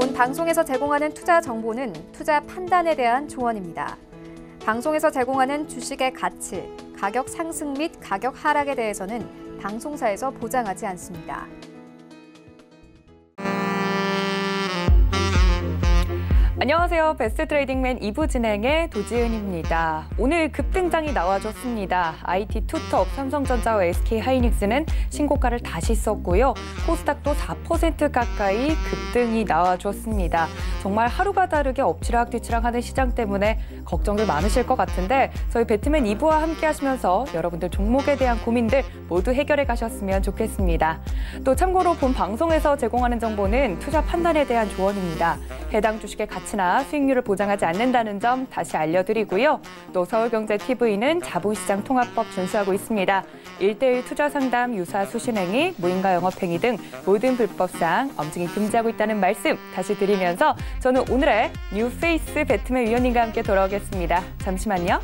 본 방송에서 제공하는 투자 정보는 투자 판단에 대한 조언입니다. 방송에서 제공하는 주식의 가치, 가격 상승 및 가격 하락에 대해서는 방송사에서 보장하지 않습니다. 안녕하세요. 베스트 트레이딩맨 2부 진행의 도지은입니다. 오늘 급등장이 나와줬습니다. IT 투톱, 삼성전자와 SK하이닉스는 신고가를 다시 썼고요. 코스닥도 4% 가까이 급등이 나와줬습니다. 정말 하루가 다르게 엎치락뒤치락하는 시장 때문에 걱정들 많으실 것 같은데 저희 배트맨 2부와 함께 하시면서 여러분들 종목에 대한 고민들 모두 해결해 가셨으면 좋겠습니다. 또 참고로 본 방송에서 제공하는 정보는 투자 판단에 대한 조언입니다. 해당 주식의 가치나 수익률을 보장하지 않는다는 점 다시 알려드리고요. 또 서울경제TV는 자본시장 통합법 준수하고 있습니다. 1:1 투자 상담, 유사 수신행위, 무인가 영업행위 등 모든 불법상 엄중히 금지하고 있다는 말씀 다시 드리면서 저는 오늘의 뉴페이스 배트맨 위원님과 함께 돌아오겠습니다. 잠시만요.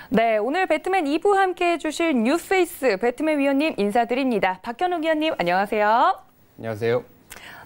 네, 오늘 배트맨 2부 함께 해주실 뉴페이스 배트맨 위원님 인사드립니다. 박현욱 위원님 안녕하세요. 안녕하세요.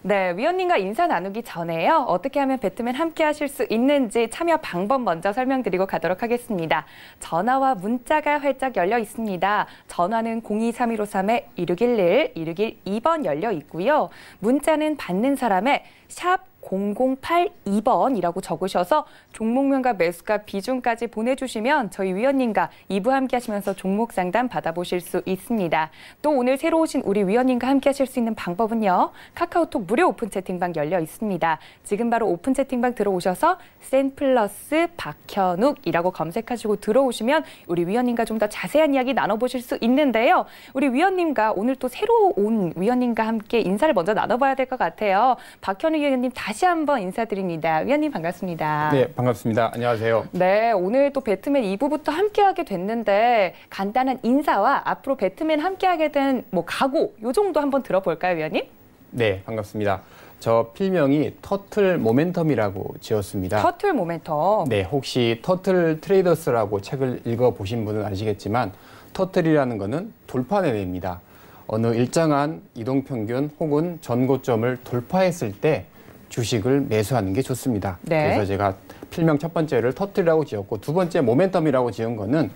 네, 위원님과 인사 나누기 전에요. 어떻게 하면 배트맨 함께 하실 수 있는지 참여 방법 먼저 설명드리고 가도록 하겠습니다. 전화와 문자가 활짝 열려 있습니다. 전화는 023153-2611, 2612번 열려 있고요. 문자는 받는 사람의 샵 0082번이라고 적으셔서 종목명과 매수가 비중까지 보내주시면 저희 위원님과 2부 함께 하시면서 종목 상담 받아보실 수 있습니다. 또 오늘 새로 오신 우리 위원님과 함께 하실 수 있는 방법은요. 카카오톡 무료 오픈 채팅방 열려 있습니다. 지금 바로 오픈 채팅방 들어오셔서 센플러스 박현욱이라고 검색하시고 들어오시면 우리 위원님과 좀 더 자세한 이야기 나눠보실 수 있는데요. 우리 위원님과 오늘 또 새로 온 위원님과 함께 인사를 먼저 나눠봐야 될 것 같아요. 박현욱 위원님 다시 한번 인사드립니다. 위원님 반갑습니다. 네, 반갑습니다. 안녕하세요. 네, 오늘 또 배트맨 2부부터 함께하게 됐는데 간단한 인사와 앞으로 배트맨 함께하게 된 각오 요 정도 한번 들어볼까요, 위원님? 네, 반갑습니다. 저 필명이 터틀 모멘텀이라고 지었습니다. 터틀 모멘텀. 네, 혹시 터틀 트레이더스라고 책을 읽어보신 분은 아시겠지만 터틀이라는 거는 돌파내입니다. 어느 일정한 이동평균 혹은 전고점을 돌파했을 때 주식을 매수하는 게 좋습니다. 네. 그래서 제가 필명 첫 번째를 터틀이라고 지었고 두 번째 모멘텀이라고 지은 거는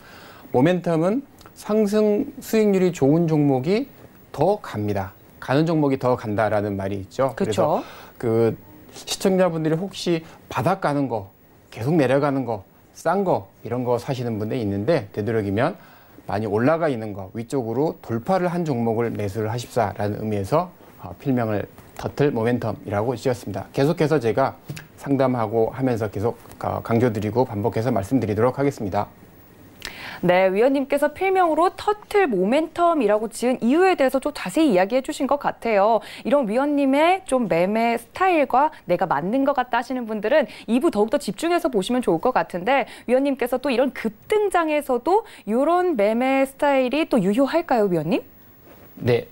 모멘텀은 상승 수익률이 좋은 종목이 더 갑니다. 가는 종목이 더 간다라는 말이 있죠. 그렇죠. 그래서 시청자분들이 혹시 바닥 가는 거, 계속 내려가는 거, 싼 거 이런 거 사시는 분들이 있는데 되도록이면 많이 올라가 있는 거 위쪽으로 돌파를 한 종목을 매수를 하십사라는 의미에서 필명을 터틀 모멘텀이라고 지었습니다. 계속해서 제가 상담하고 하면서 계속 강조드리고 반복해서 말씀드리도록 하겠습니다. 네, 위원님께서 필명으로 터틀 모멘텀이라고 지은 이유에 대해서 좀 자세히 이야기해 주신 것 같아요. 이런 위원님의 좀 매매 스타일과 내가 맞는 것 같다 하시는 분들은 2부 더욱더 집중해서 보시면 좋을 것 같은데 위원님께서 또 이런 급등장에서도 이런 매매 스타일이 또 유효할까요, 위원님? 네,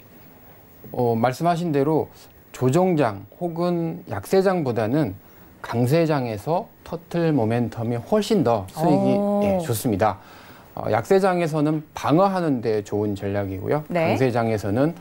말씀하신 대로 조정장 혹은 약세장보다는 강세장에서 터틀 모멘텀이 훨씬 더 수익이 좋습니다. 약세장에서는 방어하는 데 좋은 전략이고요. 네. 강세장에서는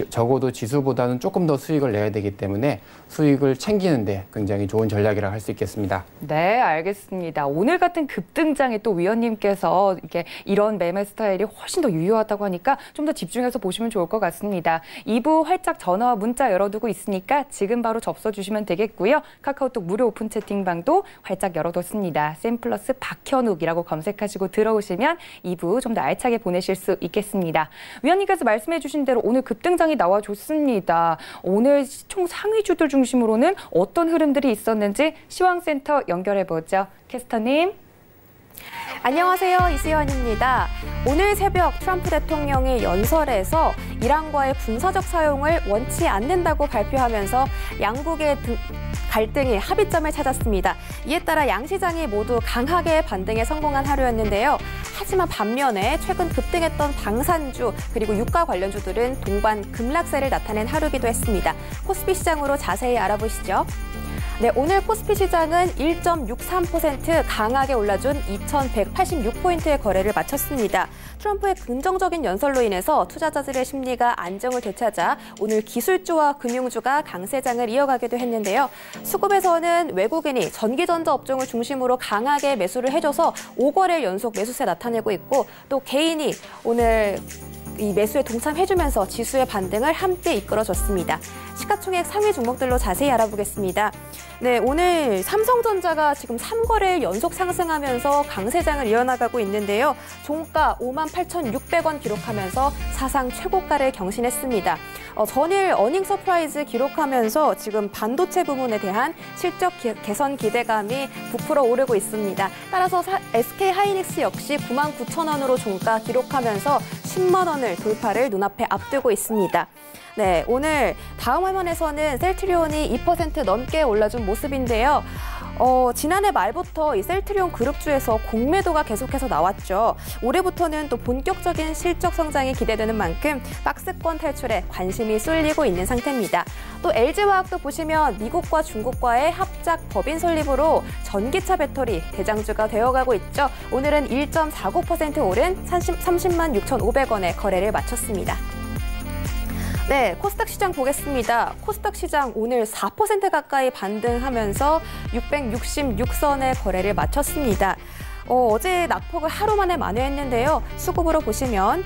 적어도 지수보다는 조금 더 수익을 내야 되기 때문에 수익을 챙기는 데 굉장히 좋은 전략이라고 할 수 있겠습니다. 네, 알겠습니다. 오늘 같은 급등장에 또 위원님께서 이런 매매 스타일이 훨씬 더 유효하다고 하니까 좀 더 집중해서 보시면 좋을 것 같습니다. 2부 활짝 전화와 문자 열어두고 있으니까 지금 바로 접수주시면 되겠고요. 카카오톡 무료 오픈 채팅방도 활짝 열어뒀습니다. 센플러스 박현욱이라고 검색하시고 들어오시면 2부 좀 더 알차게 보내실 수 있겠습니다. 위원님께서 말씀해 주신 대로 오늘 급등장이 나와줬습니다. 오늘 총 상위주들 중심으로는 어떤 흐름들이 있었는지 시황센터 연결해보죠. 캐스터님. 안녕하세요. 이시연입니다. 오늘 새벽 트럼프 대통령이 연설에서 이란과의 군사적 사용을 원치 않는다고 발표하면서 양국의 갈등이 합의점을 찾았습니다. 이에 따라 양시장이 모두 강하게 반등에 성공한 하루였는데요. 하지만 반면에 최근 급등했던 방산주 그리고 유가 관련주들은 동반 급락세를 나타낸 하루이기도 했습니다. 코스피 시장으로 자세히 알아보시죠. 네, 오늘 코스피 시장은 1.63% 강하게 올라준 2,186포인트의 거래를 마쳤습니다. 트럼프의 긍정적인 연설로 인해서 투자자들의 심리가 안정을 되찾아 오늘 기술주와 금융주가 강세장을 이어가기도 했는데요. 수급에서는 외국인이 전기전자 업종을 중심으로 강하게 매수를 해줘서 5거래 연속 매수세 나타내고 있고, 또 개인이 오늘 이 매수에 동참해주면서 지수의 반등을 함께 이끌어줬습니다. 시가총액 상위 종목들로 자세히 알아보겠습니다. 네, 오늘 삼성전자가 지금 3거래일 연속 상승하면서 강세장을 이어나가고 있는데요. 종가 58,600원 기록하면서 사상 최고가를 경신했습니다. 전일 어닝 서프라이즈 기록하면서 지금 반도체 부문에 대한 실적 개선 기대감이 부풀어 오르고 있습니다. 따라서 SK 하이닉스 역시 99,000원으로 종가 기록하면서 10만 원을 돌파를 눈앞에 앞두고 있습니다. 네, 오늘 다음 화면에서는 셀트리온이 2% 넘게 올라준 모습인데요. 지난해 말부터 이 셀트리온 그룹주에서 공매도가 계속해서 나왔죠. 올해부터는 또 본격적인 실적 성장이 기대되는 만큼 박스권 탈출에 관심이 쏠리고 있는 상태입니다. 또 LG화학도 보시면 미국과 중국과의 합작 법인 설립으로 전기차 배터리 대장주가 되어가고 있죠. 오늘은 1.49% 오른 30만 6,500원의 거래를 마쳤습니다. 네, 코스닥 시장 보겠습니다. 코스닥 시장 오늘 4% 가까이 반등하면서 666선의 거래를 마쳤습니다. 어제 낙폭을 하루 만에 만회했는데요. 수급으로 보시면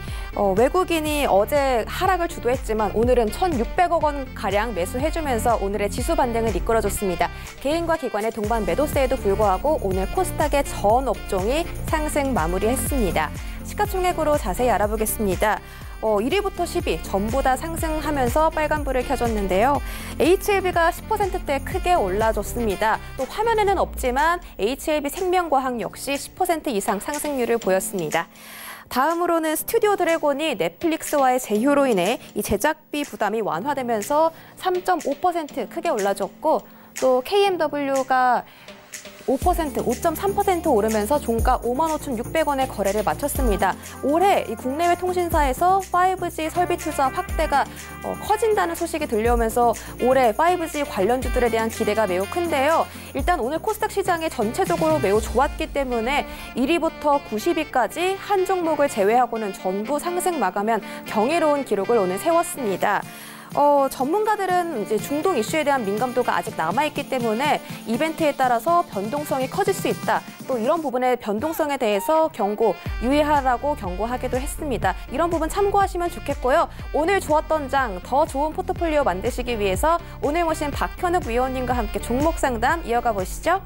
외국인이 어제 하락을 주도했지만 오늘은 1,600억 원가량 매수해주면서 오늘의 지수 반등을 이끌어줬습니다. 개인과 기관의 동반 매도세에도 불구하고 오늘 코스닥의 전 업종이 상승 마무리했습니다. 시가총액으로 자세히 알아보겠습니다. 1위부터 10위 전부 다 상승하면서 빨간불을 켜줬는데요. HLB가 10%대 크게 올라줬습니다. 또 화면에는 없지만 HLB 생명과학 역시 10% 이상 상승률을 보였습니다. 다음으로는 스튜디오 드래곤이 넷플릭스와의 제휴로 인해 이 제작비 부담이 완화되면서 3.5% 크게 올라줬고, 또 KMW가 5.3% 오르면서 종가 55,600원의 거래를 마쳤습니다. 올해 이 국내외 통신사에서 5G 설비 투자 확대가 커진다는 소식이 들려오면서 올해 5G 관련주들에 대한 기대가 매우 큰데요. 일단 오늘 코스닥 시장이 전체적으로 매우 좋았기 때문에 1위부터 90위까지 한 종목을 제외하고는 전부 상승 마감한 경이로운 기록을 오늘 세웠습니다. 전문가들은 이제 중동 이슈에 대한 민감도가 아직 남아있기 때문에 이벤트에 따라서 변동성이 커질 수 있다. 또 이런 부분의 변동성에 대해서 유의하라고 경고하기도 했습니다. 이런 부분 참고하시면 좋겠고요. 오늘 좋았던 장, 더 좋은 포트폴리오 만드시기 위해서 오늘 모신 박현욱 위원님과 함께 종목 상담 이어가 보시죠.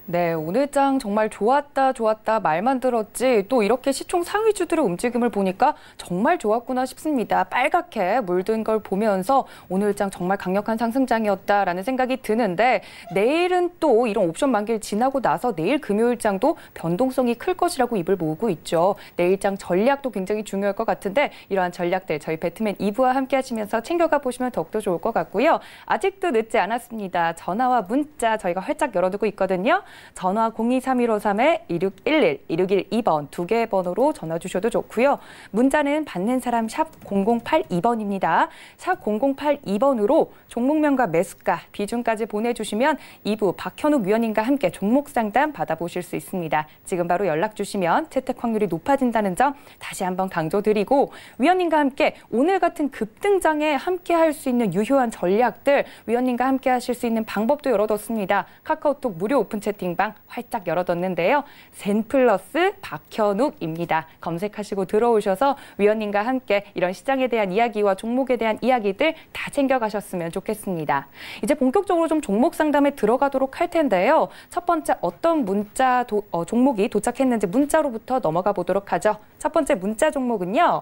네, 오늘 장 정말 좋았다 말만 들었지 또 이렇게 시총 상위주들의 움직임을 보니까 정말 좋았구나 싶습니다. 빨갛게 물든 걸 보면서 오늘 장 정말 강력한 상승장이었다라는 생각이 드는데, 내일은 또 이런 옵션 만기를 지나고 나서 내일 금요일 장도 변동성이 클 것이라고 입을 모으고 있죠. 내일 장 전략도 굉장히 중요할 것 같은데 이러한 전략들 저희 배트맨 2부와 함께 하시면서 챙겨가 보시면 더욱더 좋을 것 같고요. 아직도 늦지 않았습니다. 전화와 문자 저희가 활짝 열어두고 있거든요. 전화 023153-2611, 2612번 두 개의 번호로 전화 주셔도 좋고요. 문자는 받는 사람 샵 0082번입니다. 샵 0082번으로 종목명과 매수가, 비중까지 보내주시면 2부 박현욱 위원님과 함께 종목 상담 받아보실 수 있습니다. 지금 바로 연락 주시면 채택 확률이 높아진다는 점 다시 한번 강조드리고, 위원님과 함께 오늘 같은 급등장에 함께 할 수 있는 유효한 전략들, 위원님과 함께 하실 수 있는 방법도 열어뒀습니다. 카카오톡 무료 오픈 채팅 채팅방 활짝 열어뒀는데요. 젠플러스 박현욱입니다. 검색하시고 들어오셔서 위원님과 함께 이런 시장에 대한 이야기와 종목에 대한 이야기들 다 챙겨가셨으면 좋겠습니다. 이제 본격적으로 좀 종목 상담에 들어가도록 할 텐데요. 첫 번째 어떤 종목이 도착했는지 문자로부터 넘어가 보도록 하죠. 첫 번째 문자 종목은요.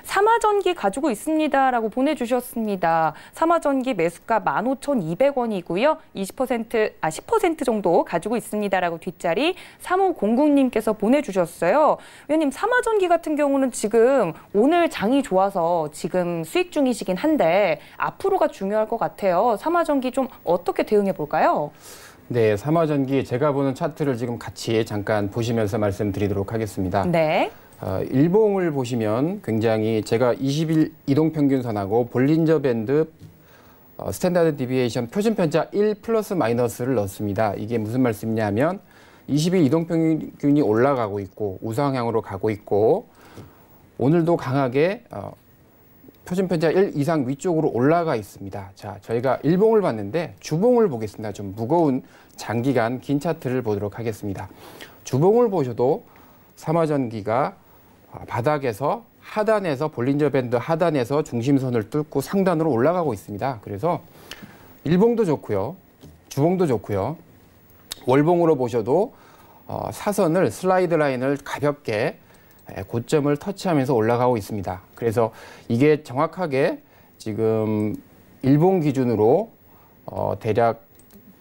삼화전기 가지고 있습니다라고 보내주셨습니다. 삼화전기 매수가 15,200원이고요. 10% 정도 가지고 있습니다라고 뒷자리 3500님께서 보내주셨어요. 위원님, 삼화전기 같은 경우는 지금 오늘 장이 좋아서 지금 수익 중이시긴 한데 앞으로가 중요할 것 같아요. 삼화전기 좀 어떻게 대응해 볼까요? 네, 삼화전기 제가 보는 차트를 지금 같이 잠깐 보시면서 말씀드리도록 하겠습니다. 네. 일봉을 보시면 굉장히 제가 20일 이동평균선하고 볼린저 밴드 스탠다드 디비에이션 표준 편차 1 플러스 마이너스를 넣습니다. 이게 무슨 말씀이냐면 20일 이동평균이 올라가고 있고 우상향으로 가고 있고 오늘도 강하게 표준 편차 1 이상 위쪽으로 올라가 있습니다. 자, 저희가 일봉을 봤는데 주봉을 보겠습니다. 좀 무거운 장기간 긴 차트를 보도록 하겠습니다. 주봉을 보셔도 삼화전기가 바닥에서 하단에서 볼린저 밴드 하단에서 중심선을 뚫고 상단으로 올라가고 있습니다. 그래서 일봉도 좋고요. 주봉도 좋고요. 월봉으로 보셔도 사선을 슬라이드 라인을 가볍게 고점을 터치하면서 올라가고 있습니다. 그래서 이게 정확하게 지금 일봉 기준으로 대략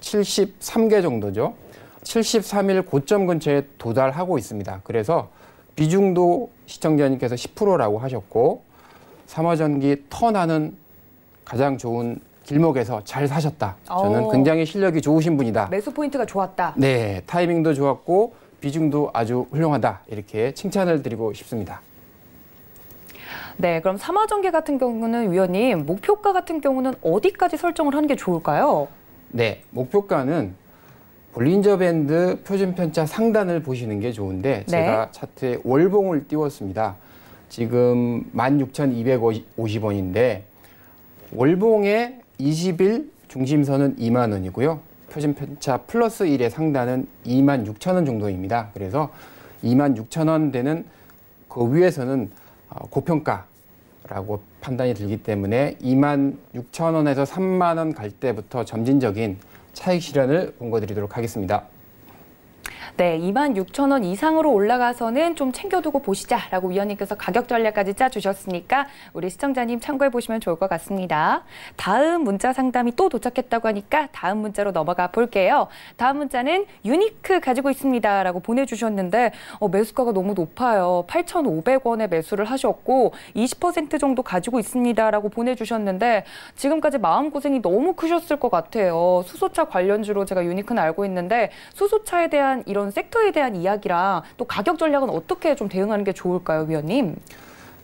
73개 정도죠. 73일 고점 근처에 도달하고 있습니다. 그래서 비중도 시청자님께서 10%라고 하셨고 삼화전기 턴하는 가장 좋은 길목에서 잘 사셨다. 저는 굉장히 실력이 좋으신 분이다. 매수 포인트가 좋았다. 네, 타이밍도 좋았고 비중도 아주 훌륭하다. 이렇게 칭찬을 드리고 싶습니다. 네, 그럼 삼화전기 같은 경우는 위원님 목표가 같은 경우는 어디까지 설정을 하는 게 좋을까요? 네, 목표가는 볼린저 밴드 표준 편차 상단을 보시는 게 좋은데 제가 차트에 월봉을 띄웠습니다. 지금 16,250원인데 월봉의 20일 중심선은 2만 원이고요. 표준 편차 플러스 1의 상단은 26,000원 정도입니다. 그래서 26,000원 되는 그 위에서는 고평가라고 판단이 들기 때문에 26,000원에서 3만 원 갈 때부터 점진적인 차익 실현을 권고드리도록 하겠습니다. 네, 26,000원 이상으로 올라가서는 좀 챙겨두고 보시자라고 위원님께서 가격 전략까지 짜주셨으니까 우리 시청자님 참고해 보시면 좋을 것 같습니다. 다음 문자 상담이 또 도착했다고 하니까 다음 문자로 넘어가 볼게요. 다음 문자는 유니크 가지고 있습니다라고 보내주셨는데 매수가가 너무 높아요. 8,500원에 매수를 하셨고 20% 정도 가지고 있습니다라고 보내주셨는데 지금까지 마음고생이 너무 크셨을 것 같아요. 수소차 관련주로 제가 유니크는 알고 있는데 수소차에 대한 이런 섹터에 대한 이야기랑 또 가격 전략은 어떻게 좀 대응하는 게 좋을까요, 위원님?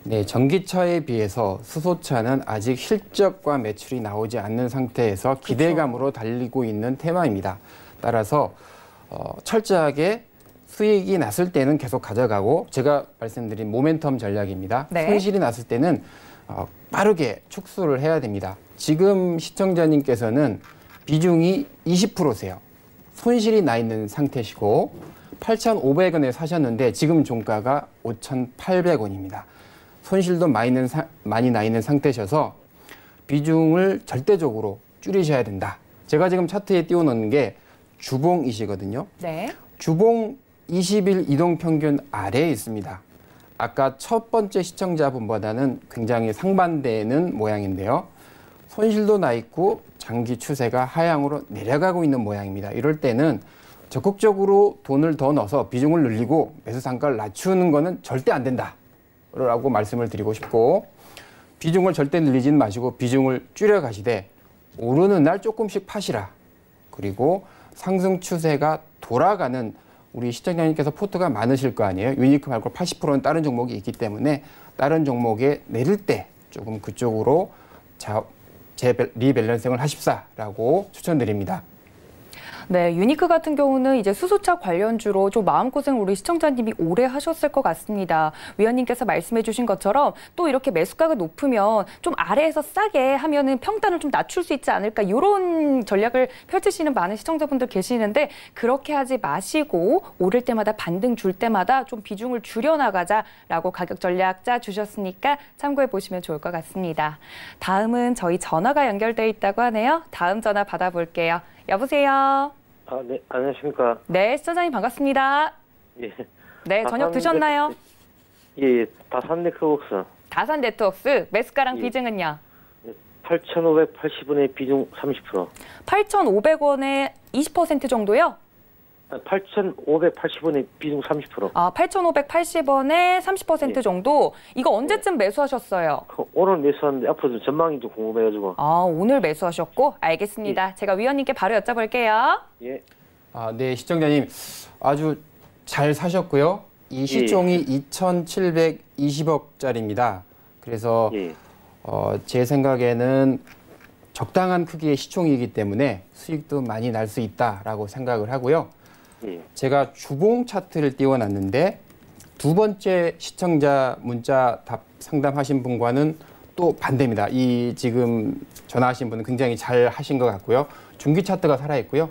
네, 전기차에 비해서 수소차는 아직 실적과 매출이 나오지 않는 상태에서 기대감으로 달리고 있는 테마입니다. 따라서 철저하게 수익이 났을 때는 계속 가져가고 제가 말씀드린 모멘텀 전략입니다. 네. 손실이 났을 때는 빠르게 축소를 해야 됩니다. 지금 시청자님께서는 비중이 20%세요. 손실이 나 있는 상태시고 8,500원에 사셨는데 지금 종가가 5,800원입니다. 손실도 많이 나 있는 상태셔서 비중을 절대적으로 줄이셔야 된다. 제가 지금 차트에 띄워놓는 게 주봉이시거든요. 네. 주봉 20일 이동평균 아래에 있습니다. 아까 첫 번째 시청자분보다는 굉장히 상반되는 모양인데요. 손실도 나 있고 장기 추세가 하향으로 내려가고 있는 모양입니다. 이럴 때는 적극적으로 돈을 더 넣어서 비중을 늘리고 매수 단가를 낮추는 거는 절대 안 된다 라고 말씀을 드리고 싶고 비중을 절대 늘리지는 마시고 비중을 줄여 가시되 오르는 날 조금씩 파시라. 그리고 상승 추세가 돌아가는 우리 시청자님께서 포트가 많으실 거 아니에요. 유니크 말고 80%는 다른 종목이 있기 때문에 다른 종목에 내릴 때 조금 그쪽으로 리밸런싱을 하십사라고 추천드립니다. 네, 유니크 같은 경우는 이제 수소차 관련주로 좀 마음고생 우리 시청자님이 오래 하셨을 것 같습니다. 위원님께서 말씀해 주신 것처럼 또 이렇게 매수가가 높으면 좀 아래에서 싸게 하면은 평단을 좀 낮출 수 있지 않을까 이런 전략을 펼치시는 많은 시청자분들 계시는데 그렇게 하지 마시고 오를 때마다 반등 줄 때마다 좀 비중을 줄여나가자라고 가격 전략 짜주셨으니까 참고해 보시면 좋을 것 같습니다. 다음은 저희 전화가 연결돼 있다고 하네요. 다음 전화 받아볼게요. 여보세요. 네, 안녕하십니까. 네, 시청자님 반갑습니다. 예. 네, 저녁 드셨나요? 예, 다산 네트워크스. 다산 네트워크스 매수가랑 예. 비중은요? 8,580원에 비중 30%. 8,500원에 20% 정도요? 8,580원에 비중 30%. 아, 8,580원에 30% 정도? 이거 언제쯤 매수하셨어요? 오늘 매수하는데 앞으로 좀 전망이 좀 궁금해가지고. 아, 오늘 매수하셨고? 알겠습니다. 제가 위원님께 바로 여쭤볼게요. 예. 네, 시청자님 아주 잘 사셨고요. 이 시총이 2,720억짜리입니다. 그래서 예. 제 생각에는 적당한 크기의 시총이기 때문에 수익도 많이 날 수 있다라고 생각을 하고요. 예. 제가 주봉 차트를 띄워놨는데 두 번째 시청자 문자 답 상담하신 분과는 또 반대입니다. 이 지금 전화하신 분은 굉장히 잘 하신 것 같고요. 중기 차트가 살아있고요.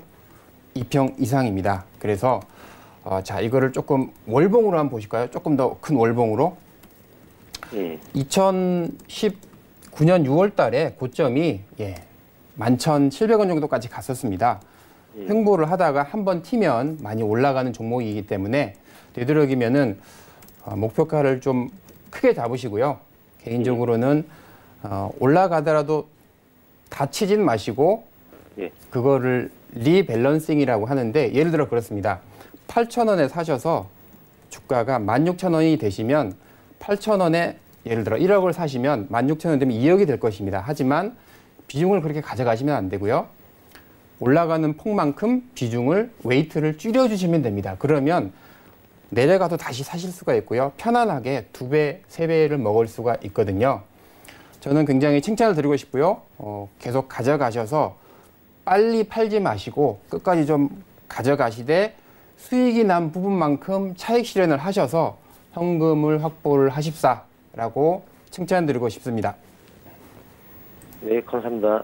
2평 이상입니다. 그래서 자 이거를 조금 월봉으로 한번 보실까요? 조금 더 큰 월봉으로. 예. 2019년 6월 달에 고점이 11,700원 정도까지 갔었습니다. 예. 횡보를 하다가 한번 튀면 많이 올라가는 종목이기 때문에 되도록이면은 목표가를 좀 크게 잡으시고요. 개인적으로는 올라가더라도 다치진 마시고 예. 그거를 리밸런싱이라고 하는데 예를 들어 그렇습니다. 8,000원에 사셔서 주가가 16,000원이 되시면 8,000원에 예를 들어 1억을 사시면 16,000원 되면 2억이 될 것입니다. 하지만 비중을 그렇게 가져가시면 안 되고요. 올라가는 폭만큼 비중을 웨이트를 줄여주시면 됩니다. 그러면 내려가도 다시 사실 수가 있고요. 편안하게 2배, 3배를 먹을 수가 있거든요. 저는 굉장히 칭찬을 드리고 싶고요. 계속 가져가셔서 빨리 팔지 마시고 끝까지 좀 가져가시되 수익이 난 부분만큼 차익 실현을 하셔서 현금을 확보를 하십사라고 칭찬드리고 싶습니다. 네, 감사합니다.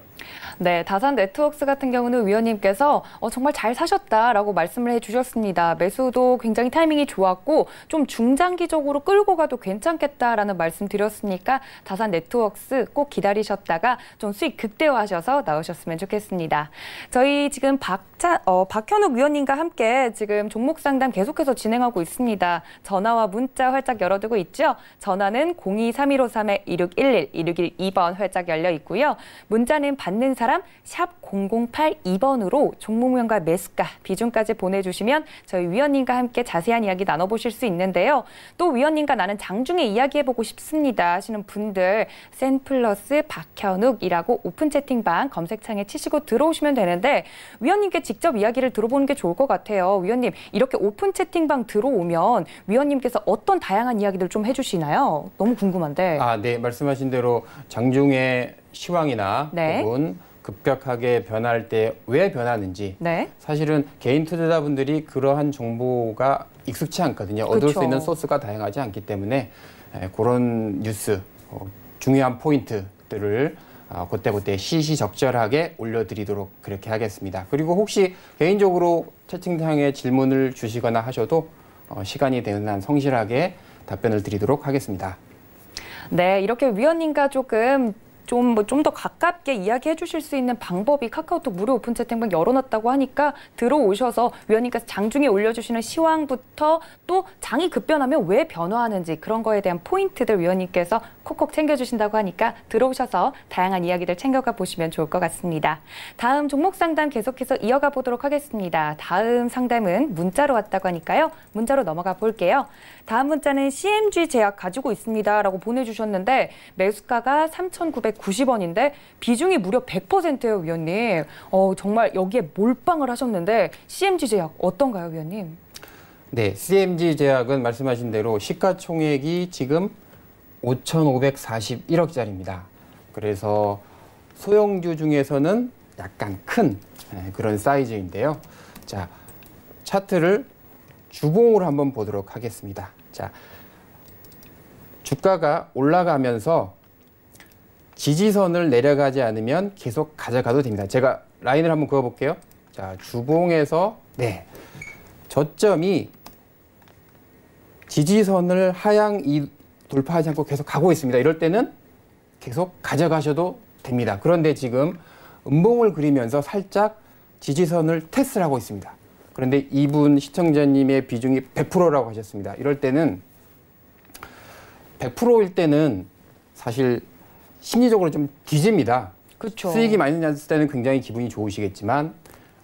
네, 다산 네트워크스 같은 경우는 위원님께서 정말 잘 사셨다라고 말씀을 해주셨습니다. 매수도 굉장히 타이밍이 좋았고 좀 중장기적으로 끌고 가도 괜찮겠다라는 말씀 드렸으니까 다산 네트워크스 꼭 기다리셨다가 좀 수익 극대화하셔서 나오셨으면 좋겠습니다. 저희 지금 박현욱 위원님과 함께 지금 종목 상담 계속해서 진행하고 있습니다. 전화와 문자 활짝 열어두고 있죠. 전화는 023153-2611, 2612번 활짝 열려 있고요. 문자는 받는 사람 샵 0082번으로 종목명과 매수가, 비중까지 보내주시면 저희 위원님과 함께 자세한 이야기 나눠보실 수 있는데요. 또 위원님과 나는 장중에 이야기해보고 싶습니다 하시는 분들 센플러스 박현욱이라고 오픈 채팅방 검색창에 치시고 들어오시면 되는데 위원님께 직접 이야기를 들어보는 게 좋을 것 같아요. 위원님, 이렇게 오픈 채팅방 들어오면 위원님께서 어떤 다양한 이야기들 좀 해주시나요? 너무 궁금한데. 네. 말씀하신 대로 장중에 시황이나 네. 혹은 급격하게 변할 때 왜 변하는지 네. 사실은 개인 투자자분들이 그러한 정보가 익숙치 않거든요. 얻을 그렇죠. 수 있는 소스가 다양하지 않기 때문에 그런 뉴스, 중요한 포인트들을 그때그때 시시적절하게 올려드리도록 그렇게 하겠습니다. 그리고 혹시 개인적으로 채팅창에 질문을 주시거나 하셔도 시간이 되는 한 성실하게 답변을 드리도록 하겠습니다. 네, 이렇게 위원님과 조금 좀 더 가깝게 이야기해 주실 수 있는 방법이 카카오톡 무료 오픈 채팅방 열어놨다고 하니까 들어오셔서 위원님께서 장중에 올려주시는 시황부터 또 장이 급변하면 왜 변화하는지 그런 거에 대한 포인트들 위원님께서 콕콕 챙겨주신다고 하니까 들어오셔서 다양한 이야기들 챙겨가 보시면 좋을 것 같습니다. 다음 종목 상담 계속해서 이어가 보도록 하겠습니다. 다음 상담은 문자로 왔다고 하니까요. 문자로 넘어가 볼게요. 다음 문자는 CMG 제약 가지고 있습니다 라고 보내주셨는데 매수가가 3,990원인데 비중이 무려 100%예요, 위원님. 정말 여기에 몰빵을 하셨는데 CMG 제약 어떤가요, 위원님? 네, CMG 제약은 말씀하신 대로 시가총액이 지금 5,541억짜리입니다. 그래서 소형주 중에서는 약간 큰 그런 사이즈인데요. 자, 차트를 주봉으로 한번 보도록 하겠습니다. 자, 주가가 올라가면서 지지선을 내려가지 않으면 계속 가져가도 됩니다. 제가 라인을 한번 그어볼게요. 자, 주봉에서 저점이 지지선을 하향 돌파하지 않고 계속 가고 있습니다. 이럴 때는 계속 가져가셔도 됩니다. 그런데 지금 음봉을 그리면서 살짝 지지선을 테스트를 하고 있습니다. 그런데 이분 시청자님의 비중이 100%라고 하셨습니다. 이럴 때는 100%일 때는 사실 심리적으로 좀 뒤집니다. 그렇죠. 수익이 많이 났을 때는 굉장히 기분이 좋으시겠지만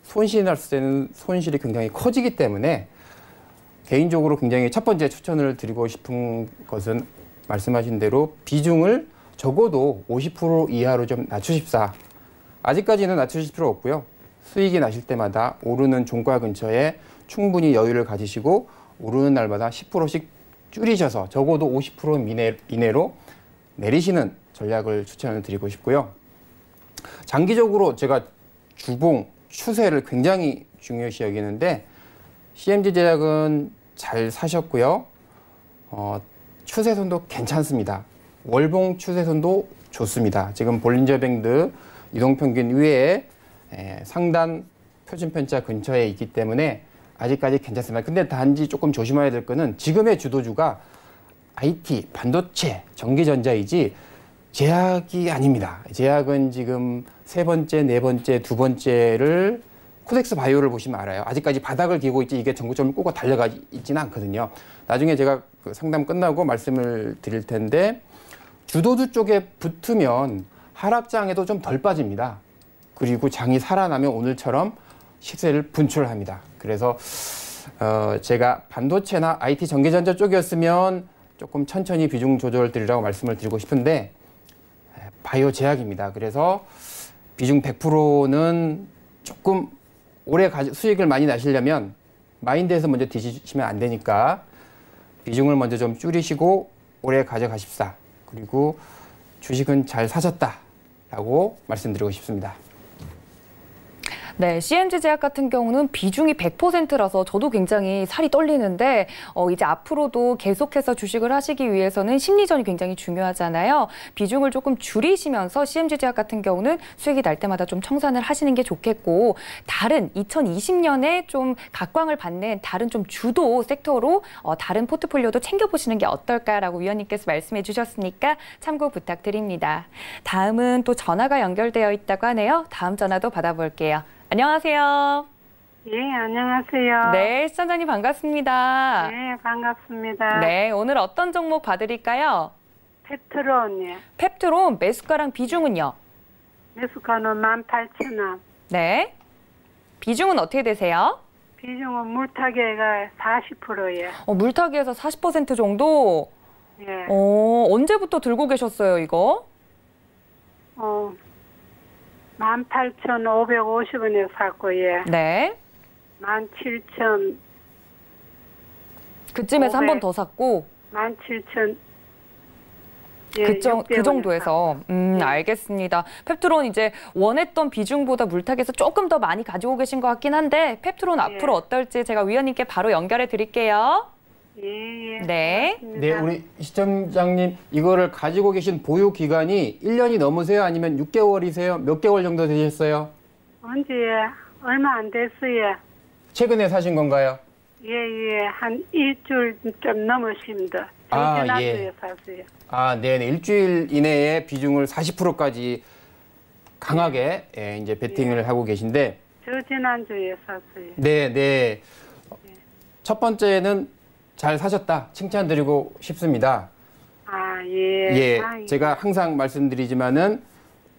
손실이 났을 때는 손실이 굉장히 커지기 때문에 개인적으로 굉장히 첫 번째 추천을 드리고 싶은 것은 말씀하신 대로 비중을 적어도 50% 이하로 좀 낮추십사. 아직까지는 낮추실 필요 없고요. 수익이 나실 때마다 오르는 종가 근처에 충분히 여유를 가지시고 오르는 날마다 10%씩 줄이셔서 적어도 50% 이내로 내리시는 전략을 추천을 드리고 싶고요. 장기적으로 제가 주봉 추세를 굉장히 중요시 여기는데 CMG 제약은 잘 사셨고요. 추세선도 괜찮습니다. 월봉 추세선도 좋습니다. 지금 볼린저 밴드 이동평균 위에 상단 표준편차 근처에 있기 때문에 아직까지 괜찮습니다. 근데 단지 조금 조심해야 될 거는 지금의 주도주가 IT, 반도체, 전기전자이지 제약이 아닙니다. 제약은 지금 세 번째, 네 번째, 두 번째를 코덱스 바이오를 보시면 알아요. 아직까지 바닥을 기고 있지 이게 전고점을 꼬고 달려가 있지는 않거든요. 나중에 제가 그 상담 끝나고 말씀을 드릴 텐데 주도주 쪽에 붙으면 하락장에도 좀 덜 빠집니다. 그리고 장이 살아나면 오늘처럼 시세를 분출합니다. 그래서 제가 반도체나 IT 전기전자 쪽이었으면 조금 천천히 비중 조절 드리라고 말씀을 드리고 싶은데 바이오 제약입니다. 그래서 비중 100%는 조금 오래 수익을 많이 나시려면 마인드에서 먼저 드시면 안 되니까 비중을 먼저 좀 줄이시고 오래 가져가십사. 그리고 주식은 잘 사셨다라고 말씀드리고 싶습니다. 네, CMG 제약 같은 경우는 비중이 100%라서 저도 굉장히 살이 떨리는데 이제 앞으로도 계속해서 주식을 하시기 위해서는 심리전이 굉장히 중요하잖아요. 비중을 조금 줄이시면서 CMG 제약 같은 경우는 수익이 날 때마다 좀 청산을 하시는 게 좋겠고 다른 2020년에 좀 각광을 받는 다른 좀 주도 섹터로 다른 포트폴리오도 챙겨보시는 게 어떨까라고 위원님께서 말씀해 주셨으니까 참고 부탁드립니다. 다음은 또 전화가 연결되어 있다고 하네요. 다음 전화도 받아볼게요. 안녕하세요. 예, 안녕하세요. 네, 시청자님 반갑습니다. 네, 반갑습니다. 네, 오늘 어떤 종목 봐드릴까요? 페트론이요. 펩트론 매수가랑 비중은요? 매수가는 18,000원. 네. 비중은 어떻게 되세요? 비중은 물타기가 40%예요. 물타기에서 40% 정도? 예. 언제부터 들고 계셨어요, 이거? 18,550원에 샀고, 예. 네. 17,000. 그쯤에서 한 번 더 샀고? 17,000. 예, 그 정도에서. 네. 알겠습니다. 펩트론 이제 원했던 비중보다 물타기에서 조금 더 많이 가지고 계신 것 같긴 한데 펩트론 앞으로 어떨지 제가 위원님께 바로 연결해 드릴게요. 예, 예. 네. 고맙습니다. 네, 우리 시청자님 이거를 가지고 계신 보유 기간이 1년이 넘으세요? 아니면 6개월이세요? 몇 개월 정도 되셨어요? 언제, 얼마 안 됐어요. 최근에 사신 건가요? 예, 예. 한 일주일 좀 넘으십니다. 아, 지난주에 예. 샀어요. 아, 네, 일주일 이내에 비중을 40%까지 강하게 이제 베팅을 하고 계신데 지난주에 샀어요. 네, 네. 첫 번째는 잘 사셨다 칭찬드리고 싶습니다. 아, 예. 예, 아, 제가 항상 말씀드리지만은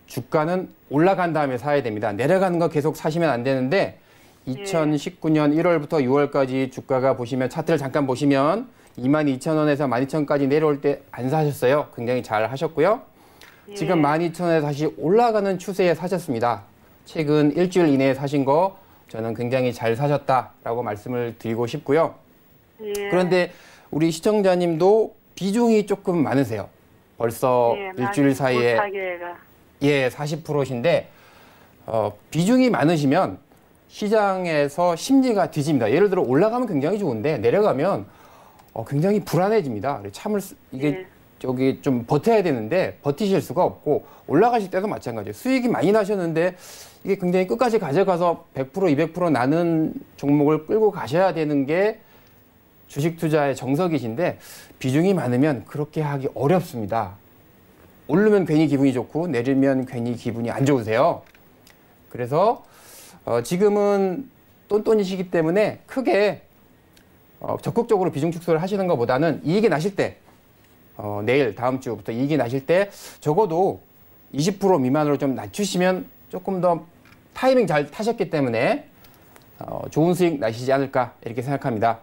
주가는 올라간 다음에 사야 됩니다. 내려가는 거 계속 사시면 안 되는데 2019년 1월부터 6월까지 주가가 보시면 차트를 잠깐 보시면 22,000원에서 12,000원까지 내려올 때 안 사셨어요. 굉장히 잘 하셨고요. 지금 12,000원에 다시 올라가는 추세에 사셨습니다. 최근 일주일 이내에 사신 거 저는 굉장히 잘 사셨다라고 말씀을 드리고 싶고요. 예. 그런데 우리 시청자님도 비중이 조금 많으세요. 벌써 일주일 사이에 물타기가. 예, 40%신데 비중이 많으시면 시장에서 심리가 뒤집니다. 예를 들어 올라가면 굉장히 좋은데 내려가면 굉장히 불안해집니다. 이게 저기 좀 버텨야 되는데 버티실 수가 없고 올라가실 때도 마찬가지예요. 수익이 많이 나셨는데 이게 굉장히 끝까지 가져가서 100% 200% 나는 종목을 끌고 가셔야 되는 게 주식 투자의 정석이신데 비중이 많으면 그렇게 하기 어렵습니다. 오르면 괜히 기분이 좋고 내리면 괜히 기분이 안 좋으세요. 그래서 지금은 똔똔이시기 때문에 크게 적극적으로 비중 축소를 하시는 것보다는 이익이 나실 때 내일 다음 주부터 이익이 나실 때 적어도 20% 미만으로 좀 낮추시면 조금 더 타이밍 잘 타셨기 때문에 좋은 수익 나시지 않을까 이렇게 생각합니다.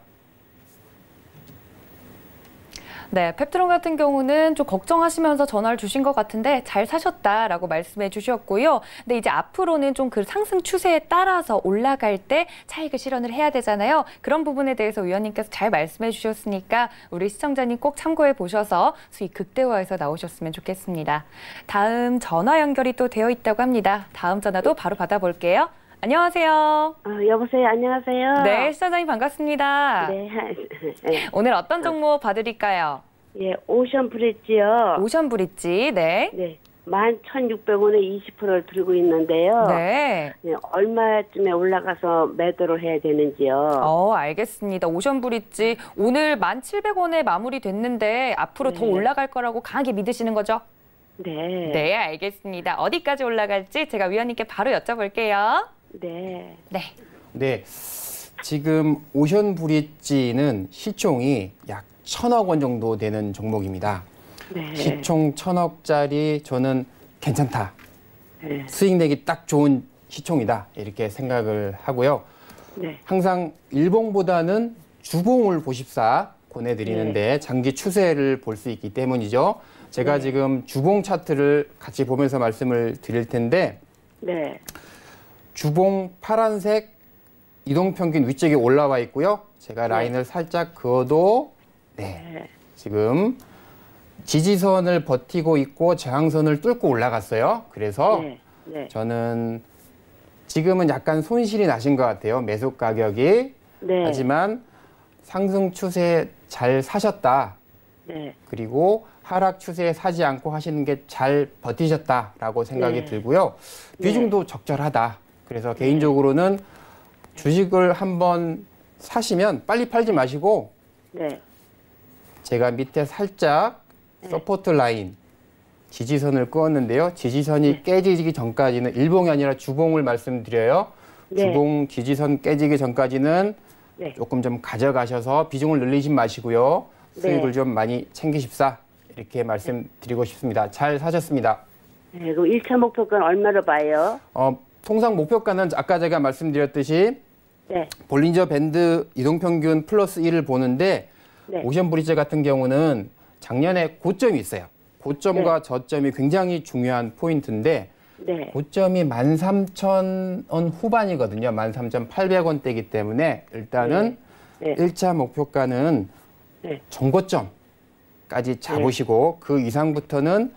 네, 펩트론 같은 경우는 좀 걱정하시면서 전화를 주신 것 같은데 잘 사셨다라고 말씀해 주셨고요. 근데 이제 앞으로는 좀 그 상승 추세에 따라서 올라갈 때 차익을 실현을 해야 되잖아요. 그런 부분에 대해서 위원님께서 잘 말씀해 주셨으니까 우리 시청자님 꼭 참고해 보셔서 수익 극대화해서 나오셨으면 좋겠습니다. 다음 전화 연결이 또 되어 있다고 합니다. 다음 전화도 바로 받아볼게요. 안녕하세요. 여보세요. 안녕하세요. 네, 시청자님 반갑습니다. 네. 오늘 어떤 종목 봐드릴까요? 예, 오션 브릿지요. 오션 브릿지, 네. 네. 11,600원에 20%를 들고 있는데요. 네. 네, 얼마쯤에 올라가서 매도를 해야 되는지요. 알겠습니다. 오션 브릿지 오늘 1,700원에 마무리됐는데 앞으로 더 올라갈 거라고 강하게 믿으시는 거죠? 네. 네, 알겠습니다. 어디까지 올라갈지 제가 위원님께 바로 여쭤볼게요. 네. 네. 네, 지금 오션 브릿지는 시총이 약 1,000억 원 정도 되는 종목입니다. 네. 시총 1,000억짜리 저는 괜찮다. 네. 수익 내기 딱 좋은 시총이다. 이렇게 생각을 하고요. 네. 항상 일봉보다는 주봉을 보십사 권해드리는데 장기 추세를 볼 수 있기 때문이죠. 제가 지금 주봉 차트를 같이 보면서 말씀을 드릴 텐데 네. 주봉 파란색 이동평균 위쪽에 올라와 있고요. 제가 라인을 살짝 그어도 지금 지지선을 버티고 있고 저항선을 뚫고 올라갔어요. 그래서 저는 지금은 약간 손실이 나신 것 같아요. 매수 가격이. 네. 하지만 상승 추세에 잘 사셨다. 네. 그리고 하락 추세에 사지 않고 하시는 게 잘 버티셨다라고 생각이 들고요. 비중도 적절하다. 그래서 개인적으로는 주식을 한번 사시면 빨리 팔지 마시고 제가 밑에 살짝 서포트 라인 지지선을 그었는데요. 지지선이 깨지기 전까지는 일봉이 아니라 주봉을 말씀드려요. 주봉 지지선 깨지기 전까지는 조금 좀 가져가셔서 비중을 늘리지 마시고요. 수익을 좀 많이 챙기십사. 이렇게 말씀드리고 싶습니다. 잘 사셨습니다. 네, 그럼 1차 목표가는 얼마로 봐요? 통상 목표가는 아까 제가 말씀드렸듯이 볼린저 밴드 이동평균 플러스 1을 보는데 오션 브릿지 같은 경우는 작년에 고점이 있어요. 고점과 저점이 굉장히 중요한 포인트인데 고점이 13,000원 후반이거든요. 13,800원대이기 때문에 일단은 1차 목표가는 정고점까지 잡으시고 그 이상부터는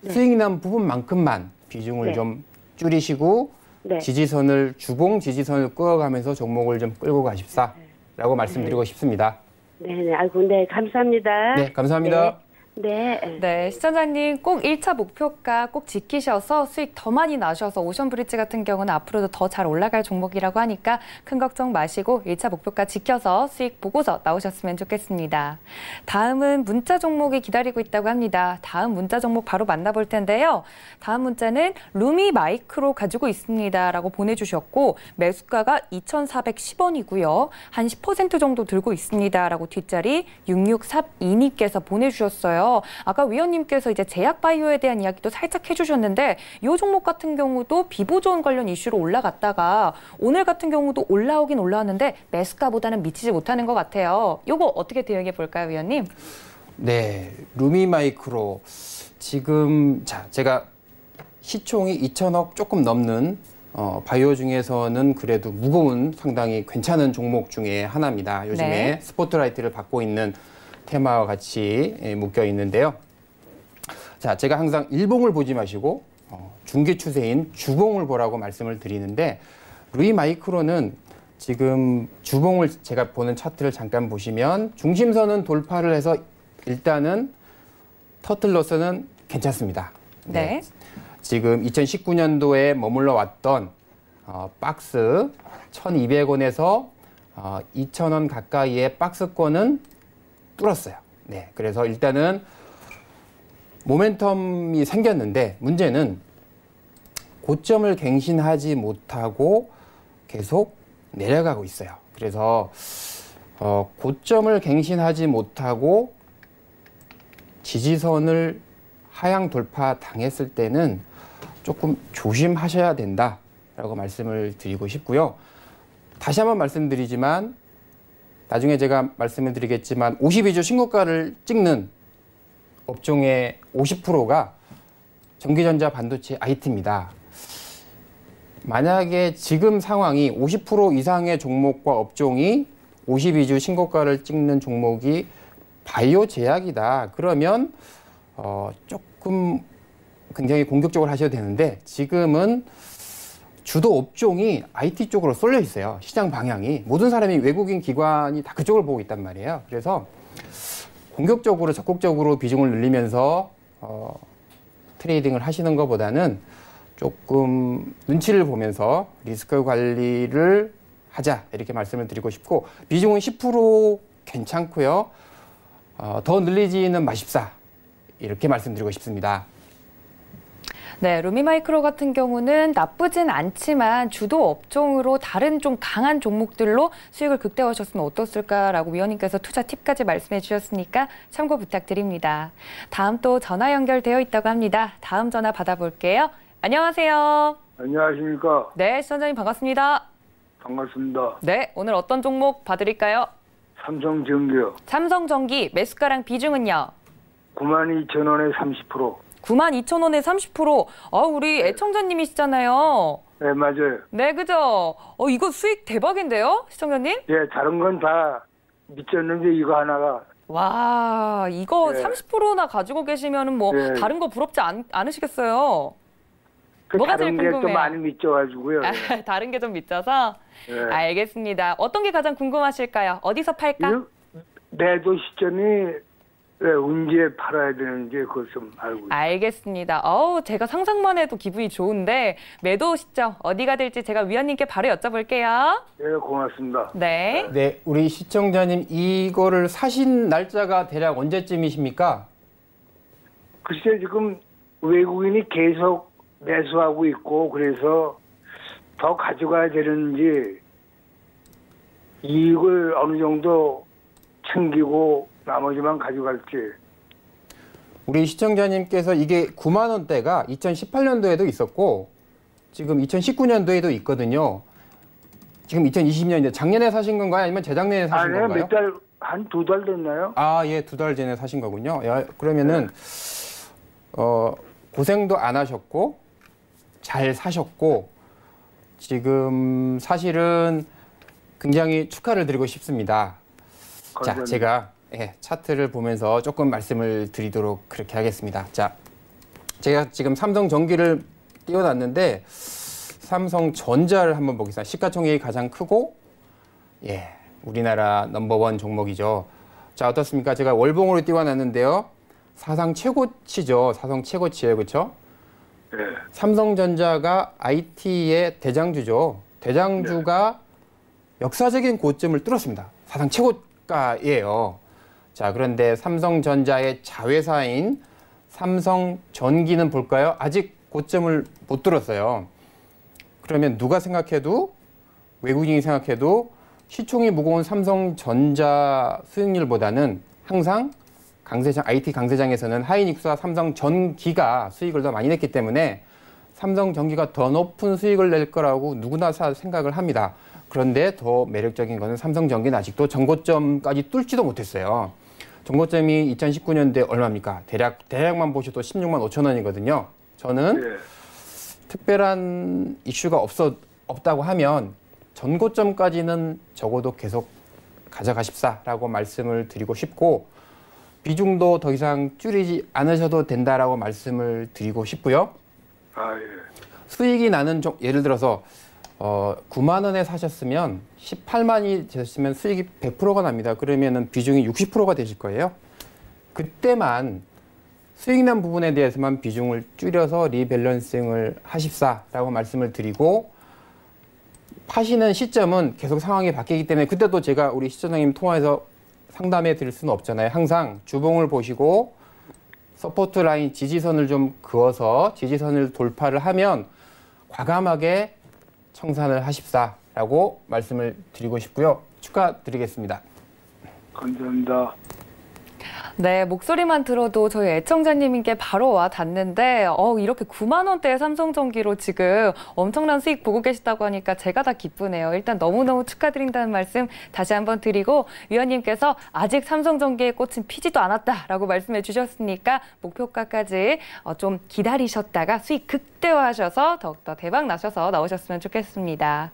수익 난 부분만큼만 비중을 좀 줄이시고 지지선을 주봉 지지선을 끄어가면서 종목을 좀 끌고 가십사라고 말씀드리고 싶습니다. 네, 아이고, 네, 감사합니다. 네, 감사합니다. 네, 시청자님 꼭 1차 목표가 꼭 지키셔서 수익 더 많이 나셔서 오션 브릿지 같은 경우는 앞으로도 더 잘 올라갈 종목이라고 하니까 큰 걱정 마시고 1차 목표가 지켜서 수익 보고서 나오셨으면 좋겠습니다. 다음은 문자 종목이 기다리고 있다고 합니다. 다음 문자 종목 바로 만나볼 텐데요. 다음 문자는 루미 마이크로 가지고 있습니다라고 보내주셨고 매수가가 2,410원이고요. 한 10% 정도 들고 있습니다라고 뒷자리 6632님께서 보내주셨어요. 아까 위원님께서 이제 제약바이오에 대한 이야기도 살짝 해주셨는데 이 종목 같은 경우도 비보조원 관련 이슈로 올라갔다가 오늘 같은 경우도 올라오긴 올라왔는데 매수가보다는 미치지 못하는 것 같아요. 이거 어떻게 대응해 볼까요, 위원님? 네, 루미마이크로 지금 제가 시총이 2,000억 조금 넘는 바이오 중에서는 그래도 무거운 상당히 괜찮은 종목 중에 하나입니다. 요즘에 스포트라이트를 받고 있는 테마와 같이 묶여 있는데요. 자, 제가 항상 일봉을 보지 마시고 중기 추세인 주봉을 보라고 말씀을 드리는데 루이마이크로는 지금 주봉을 제가 보는 차트를 잠깐 보시면 중심선은 돌파를 해서 일단은 터틀러서는 괜찮습니다. 네. 지금 2019년도에 머물러 왔던 박스 1,200원에서 2,000원 가까이의 박스권은 뚫었어요. 네, 그래서 일단은 모멘텀이 생겼는데 문제는 고점을 갱신하지 못하고 계속 내려가고 있어요. 그래서 고점을 갱신하지 못하고 지지선을 하향 돌파 당했을 때는 조금 조심하셔야 된다라고 말씀을 드리고 싶고요. 다시 한번 말씀드리지만 나중에 제가 말씀을 드리겠지만 52주 신고가를 찍는 업종의 50%가 전기전자 반도체 IT입니다. 만약에 지금 상황이 50% 이상의 종목과 업종이 52주 신고가를 찍는 종목이 바이오 제약이다. 그러면 조금 굉장히 공격적으로 하셔도 되는데 지금은 주도 업종이 IT 쪽으로 쏠려 있어요. 시장 방향이. 모든 사람이 외국인 기관이 다 그쪽을 보고 있단 말이에요. 그래서 공격적으로 적극적으로 비중을 늘리면서 트레이딩을 하시는 것보다는 조금 눈치를 보면서 리스크 관리를 하자 이렇게 말씀을 드리고 싶고 비중은 10% 괜찮고요. 더 늘리지는 마십사 이렇게 말씀드리고 싶습니다. 네, 루미마이크로 같은 경우는 나쁘진 않지만 주도 업종으로 다른 좀 강한 종목들로 수익을 극대화하셨으면 어떻을까라고 위원님께서 투자 팁까지 말씀해 주셨으니까 참고 부탁드립니다. 다음 또 전화 연결되어 있다고 합니다. 다음 전화 받아볼게요. 안녕하세요. 안녕하십니까. 네, 시청자님 반갑습니다. 반갑습니다. 네, 오늘 어떤 종목 봐드릴까요? 삼성전기요. 삼성전기 매수가랑 비중은요? 92,000원에 30%. 92,000원에 30%. 우리 애청자님이시잖아요. 네, 맞아요. 네, 그죠? 이거 수익 대박인데요, 시청자님? 예, 다른 건 다 미쳤는데 이거 하나가. 와, 이거 네. 30%나 가지고 계시면은 뭐 네. 다른 거 부럽지 않으시겠어요? 그 뭐가 다른 제일 게 또 궁금해요? 많이 미쳐가지고요. 예. 다른 게 좀 미쳐서? 네. 알겠습니다. 어떤 게 가장 궁금하실까요? 어디서 팔까? 이거 매도 시점이 언제 팔아야 되는지 그것 좀 알고 있어요. 알겠습니다. 제가 상상만 해도 기분이 좋은데 매도 시점 어디가 될지 제가 위원님께 바로 여쭤볼게요. 예, 고맙습니다. 네. 네, 우리 시청자님 이거를 사신 날짜가 대략 언제쯤이십니까? 글쎄 지금 외국인이 계속 매수하고 있고 그래서 더 가져가야 되는지 이익을 어느 정도 챙기고 나머지만 가져갈지. 우리 시청자님께서 이게 9만 원대가 2018년도에도 있었고 지금 2019년도에도 있거든요. 지금 2020년인데 작년에 사신 건가요? 아니면 재작년에 사신 아니요, 건가요? 몇 달, 한 2달 됐나요? 예, 2달 전에 사신 거군요. 그러면은 고생도 안 하셨고 잘 사셨고 지금 사실은 굉장히 축하를 드리고 싶습니다. 자, 감사합니다. 제가 차트를 보면서 조금 말씀을 드리도록 그렇게 하겠습니다. 자, 제가 지금 삼성전기를 띄워놨는데 삼성전자를 한번 보겠습니다. 시가총액이 가장 크고 우리나라 넘버원 종목이죠. 자, 어떻습니까? 제가 월봉으로 띄워놨는데요. 사상 최고치죠. 사상 최고치예요. 그렇죠? 네. 삼성전자가 IT의 대장주죠. 대장주가 역사적인 고점을 뚫었습니다. 사상 최고가예요. 자, 그런데 삼성전자의 자회사인 삼성전기는 볼까요? 아직 고점을 못 뚫었어요. 그러면 누가 생각해도 외국인이 생각해도 시총이 무거운 삼성전자 수익률보다는 항상 IT 강세장에서는 하이닉스와 삼성전기가 수익을 더 많이 냈기 때문에 삼성전기가 더 높은 수익을 낼 거라고 누구나 생각을 합니다. 그런데 더 매력적인 것은 삼성전기는 아직도 전고점까지 뚫지도 못했어요. 전고점이 2019년도에 얼마입니까? 대략만 보셔도 16만 5천 원이거든요. 저는 네. 특별한 이슈가 없다고 하면 전고점까지는 적어도 계속 가져가십사라고 말씀을 드리고 싶고 비중도 더 이상 줄이지 않으셔도 된다라고 말씀을 드리고 싶고요. 수익이 나는 예를 들어서 9만 원에 사셨으면 18만이 되셨으면 수익이 100%가 납니다. 그러면은 비중이 60%가 되실 거예요. 그때만 수익 난 부분에 대해서만 비중을 줄여서 리밸런싱을 하십사라고 말씀을 드리고 파시는 시점은 계속 상황이 바뀌기 때문에 그때도 제가 우리 시청자님 통화해서 상담해 드릴 수는 없잖아요. 항상 주봉을 보시고 서포트 라인 지지선을 좀 그어서 지지선을 돌파를 하면 과감하게 청산을 하십사라고 말씀을 드리고 싶고요. 축하드리겠습니다. 감사합니다. 네, 목소리만 들어도 저희 애청자님께 바로 와 닿는데 이렇게 9만 원대의 삼성전기로 지금 엄청난 수익 보고 계시다고 하니까 제가 다 기쁘네요. 일단 너무너무 축하드린다는 말씀 다시 한번 드리고 위원님께서 아직 삼성전기의 꽃은 피지도 않았다라고 말씀해 주셨으니까 목표가까지 좀 기다리셨다가 수익 극대화하셔서 더욱더 대박 나셔서 나오셨으면 좋겠습니다.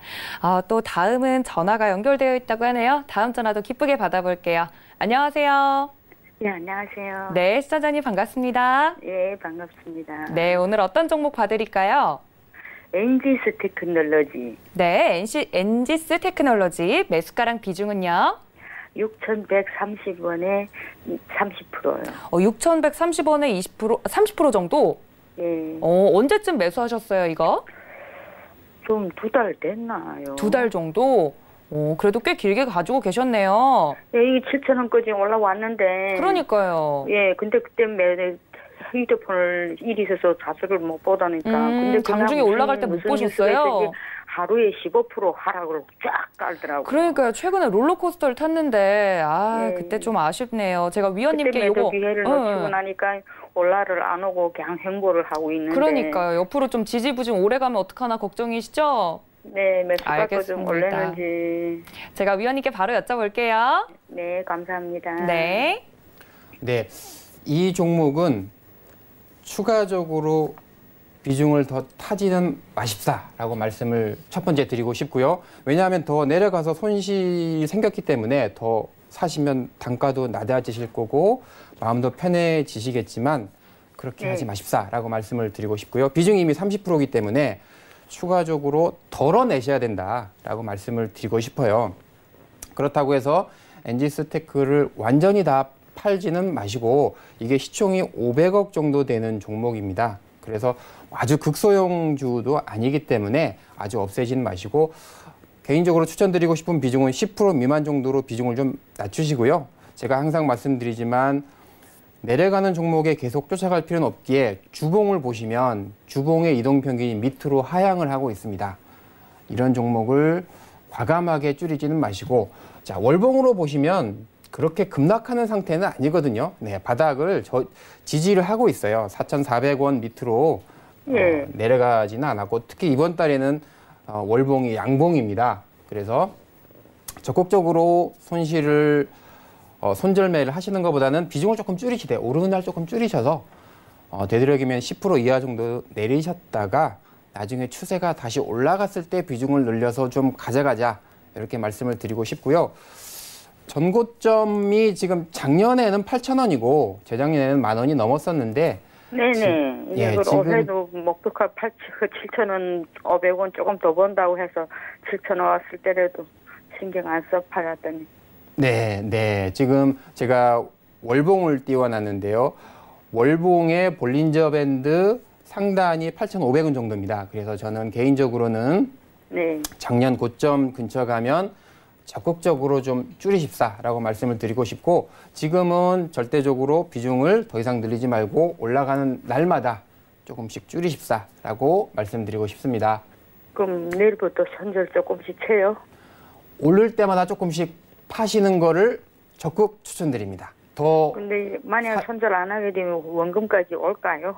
또 다음은 전화가 연결되어 있다고 하네요. 다음 전화도 기쁘게 받아볼게요. 안녕하세요. 네, 안녕하세요. 네, 시청자님 반갑습니다. 예, 반갑습니다. 네, 오늘 어떤 종목 봐드릴까요? 엔지스 테크놀로지. 네, 엔지스 테크놀로지 매수가랑 비중은요? 6,130원에 30%요. 6,130원에 30% 정도? 예. 언제쯤 매수하셨어요, 이거? 좀 2달 됐나요? 2달 정도? 그래도 꽤 길게 가지고 계셨네요. 예, 이게 7,000원까지 올라왔는데. 그러니까요. 예, 근데 그때 휴대폰을 일이 있어서 자석을 못 보다니까. 근데 장중에 올라갈 때 못 보셨어요? 하루에 15% 하락을 쫙 깔더라고요. 그러니까요. 최근에 롤러코스터를 탔는데 예. 그때 좀 아쉽네요. 제가 위원님께 그때 요거 기회를 놓치고 나니까 올라를 안 오고 그냥 횡보를 하고 있는데. 그러니까요. 옆으로 좀 지지부진 오래 가면 어떡하나 걱정이시죠? 네, 매수가 좀 올랐는지. 제가 위원님께 바로 여쭤볼게요. 네, 감사합니다. 네. 네, 이 종목은 추가적으로 비중을 더 타지는 마십사라고 말씀을 첫 번째 드리고 싶고요. 왜냐하면 더 내려가서 손실이 생겼기 때문에 더 사시면 단가도 낮아지실 거고 마음도 편해지시겠지만 그렇게 하지 마십사라고 말씀을 드리고 싶고요. 비중이 이미 30%이기 때문에 추가적으로 덜어내셔야 된다라고 말씀을 드리고 싶어요. 그렇다고 해서 엔지스테크를 완전히 다 팔지는 마시고 이게 시총이 500억 정도 되는 종목입니다. 그래서 아주 극소형주도 아니기 때문에 아주 없애지는 마시고 개인적으로 추천드리고 싶은 비중은 10% 미만 정도로 비중을 좀 낮추시고요. 제가 항상 말씀드리지만 내려가는 종목에 계속 쫓아갈 필요는 없기에 주봉을 보시면 주봉의 이동평균이 밑으로 하향을 하고 있습니다. 이런 종목을 과감하게 줄이지는 마시고 자 월봉으로 보시면 그렇게 급락하는 상태는 아니거든요. 네, 바닥을 지지를 하고 있어요. 4,400원 밑으로 내려가지는 않았고 특히 이번 달에는 월봉이 양봉입니다. 그래서 적극적으로 손절매를 하시는 것보다는 비중을 조금 줄이시되 오르는 날 조금 줄이셔서 되도록이면 10% 이하 정도 내리셨다가 나중에 추세가 다시 올라갔을 때 비중을 늘려서 좀 가져가자 이렇게 말씀을 드리고 싶고요. 전고점이 지금 작년에는 8,000원이고 재작년에는 10,000원이 넘었었는데 네네. 올해도 목표가 7,000원, 500원 조금 더 번다고 해서 7,000원 왔을 때라도 신경 안 써 팔았더니. 네. 지금 제가 월봉을 띄워놨는데요. 월봉의 볼린저 밴드 상단이 8,500원 정도입니다. 그래서 저는 개인적으로는 작년 고점 근처 가면 적극적으로 좀 줄이십사라고 말씀을 드리고 싶고 지금은 절대적으로 비중을 더 이상 늘리지 말고 올라가는 날마다 조금씩 줄이십사라고 말씀드리고 싶습니다. 그럼 내일부터 손절 조금씩 쳐요? 오를 때마다 조금씩 파시는 거를 적극 추천드립니다. 근데 만약 손절 안 하게 되면 원금까지 올까요?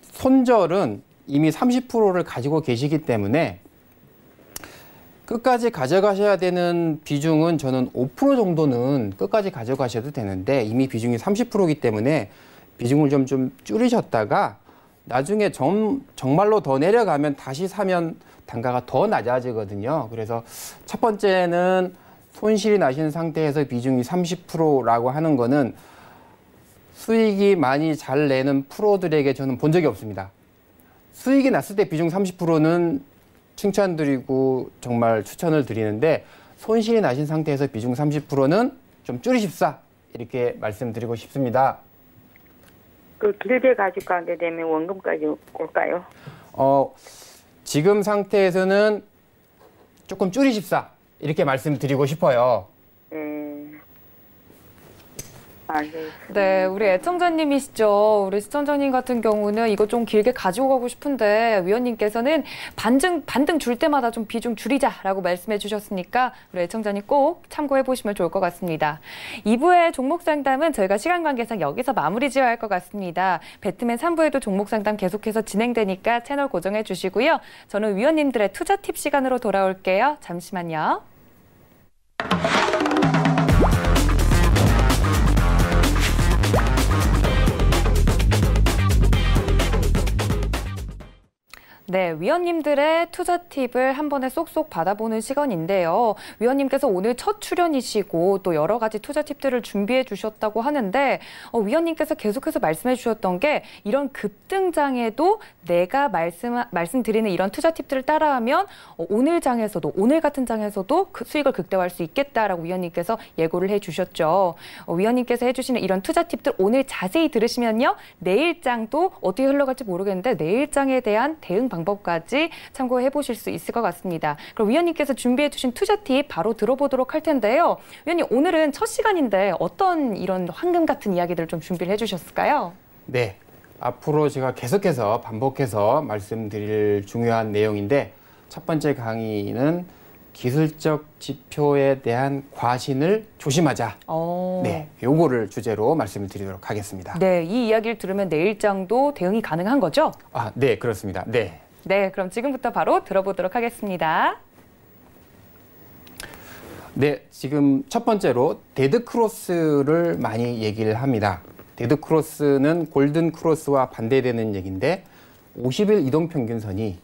손절은 이미 30%를 가지고 계시기 때문에 끝까지 가져가셔야 되는 비중은 저는 5% 정도는 끝까지 가져가셔도 되는데 이미 비중이 30%이기 때문에 비중을 좀 줄이셨다가 나중에 정말로 더 내려가면 다시 사면 단가가 더 낮아지거든요. 그래서 첫 번째는 손실이 나신 상태에서 비중이 30%라고 하는 거는 수익이 많이 잘 내는 프로들에게 저는 본 적이 없습니다. 수익이 났을 때 비중 30%는 칭찬드리고 정말 추천을 드리는데 손실이 나신 상태에서 비중 30%는 좀 줄이십사 이렇게 말씀드리고 싶습니다. 길게 가지고 가게 되면 원금까지 올까요? 지금 상태에서는 조금 줄이십사 이렇게 말씀드리고 싶어요. 알겠습니다. 네, 우리 애청자님이시죠. 우리 시청자님 같은 경우는 이거 좀 길게 가지고 가고 싶은데 위원님께서는 반등 줄 때마다 좀 비중 줄이자라고 말씀해 주셨으니까 우리 애청자님 꼭 참고해 보시면 좋을 것 같습니다. 2부의 종목 상담은 저희가 시간 관계상 여기서 마무리 지어야 할 것 같습니다. 배트맨 3부에도 종목 상담 계속해서 진행되니까 채널 고정해 주시고요. 저는 위원님들의 투자 팁 시간으로 돌아올게요. 잠시만요. 네, 위원님들의 투자 팁을 한 번에 쏙쏙 받아보는 시간인데요. 위원님께서 오늘 첫 출연이시고 또 여러 가지 투자 팁들을 준비해 주셨다고 하는데 위원님께서 계속해서 말씀해 주셨던 게 이런 급등장에도 내가 말씀드리는 이런 투자 팁들을 따라하면 오늘 같은 장에서도 수익을 극대화할 수 있겠다라고 위원님께서 예고를 해 주셨죠. 위원님께서 해주시는 이런 투자 팁들 오늘 자세히 들으시면요. 내일 장도 어떻게 흘러갈지 모르겠는데 내일 장에 대한 대응 방법까지 참고해 보실 수 있을 것 같습니다. 그럼 위원님께서 준비해 주신 투자 팁 바로 들어보도록 할 텐데요. 위원님 오늘은 첫 시간인데 어떤 이런 황금 같은 이야기들 좀 준비를 해주셨을까요? 네, 앞으로 제가 계속해서 반복해서 말씀드릴 중요한 내용인데 첫 번째 강의는 기술적 지표에 대한 과신을 조심하자. 네, 요거를 주제로 말씀을 드리도록 하겠습니다. 네, 이 이야기를 들으면 내일장도 대응이 가능한 거죠? 아, 네, 그렇습니다. 네. 네, 그럼 지금부터 바로 들어보도록 하겠습니다. 네, 지금 첫 번째로 데드크로스를 많이 얘기를 합니다. 데드크로스는 골든크로스와 반대되는 얘기인데 50일 이동평균선이